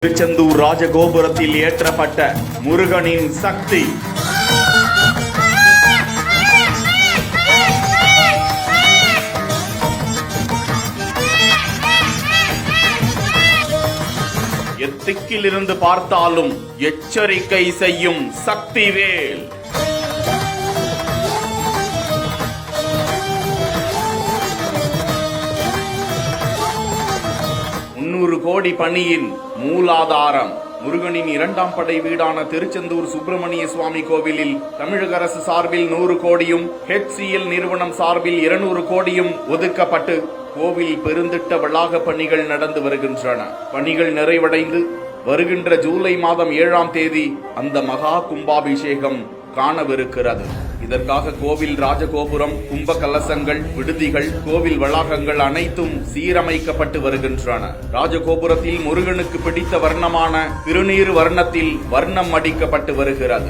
திருச்செந்தூர் ராஜகோபுரத்தில் ஏற்றப்பட்ட முருகனின் சக்தி. எத்திக்கிலிருந்து பார்த்தாலும் எச்சரிக்கை செய்யும் சக்திவேல். 300 கோடி பணியின் மூலாதாரம். முருகனின் 2ஆம் படை வீடான திருச்செந்தூர் சுப்பிரமணிய சுவாமி கோவிலில் தமிழக அரசு சார்பில் 100 கோடியும் HCL நிறுவனம் சார்பில் 200 கோடியும் ஒதுக்கப்பட்டு கோவில் பெருந்திட்ட வளாக பணிகள் நடந்து வருகின்றன. பணிகள் நிறைவடைந்து வருகின்ற ஜூலை மாதம் 7ஆம் தேதி அந்த மகா கும்பாபிஷேகம் காணவிருக்கிறது. இதற்காக கோவில் ராஜகோபுரம், கும்ப கலசங்கள், விடுதிகள், கோவில் வளாகங்கள் அனைத்தும் சீரமைக்கப்பட்டு வருகின்றன. ராஜகோபுரத்தில் முருகனுக்கு பிடித்த வர்ணமான திருநீர் வர்ணத்தில் வர்ணம் அடிக்கப்பட்டு வருகிறது.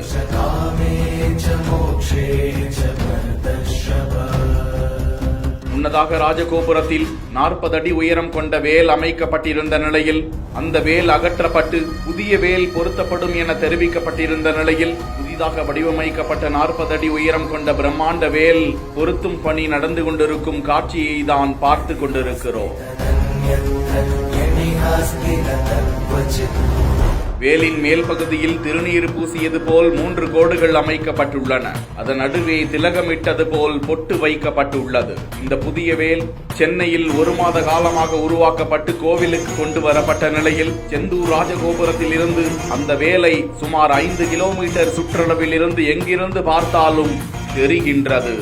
முன்னதாக ராஜகோபுரத்தில் 40 அடி உயரம் கொண்ட வேல் அமைக்கப்பட்டிருந்த நிலையில் அந்த வேல் அகற்றப்பட்டு புதிய வேல் பொருத்தப்படும் என தெரிவிக்கப்பட்டிருந்த நிலையில் புதிதாக வடிவமைக்கப்பட்ட 40 அடி உயரம் கொண்ட பிரம்மாண்ட வேல் பொருத்தும் பணி நடந்து கொண்டிருக்கும் காட்சியை தான் பார்த்து கொண்டிருக்கிறோம். வேலின் மேல் பகுதியில் திருநீர் பூசியது போல் 3 கோடுகள் அமைக்கப்பட்டுள்ளன. அதன் நடுவே திலகமிட்டது போல் பொட்டு வைக்கப்பட்டுள்ளது. இந்த புதிய வேல் சென்னையில் 1 மாத காலமாக உருவாக்கப்பட்டு கோவிலுக்கு கொண்டு வரப்பட்ட நிலையில் செந்தூர் ராஜகோபுரத்தில் இருந்து அந்த வேலை சுமார் 5 கிலோமீட்டர் சுற்றளவில் இருந்து எங்கிருந்து பார்த்தாலும் தெரிகின்றது.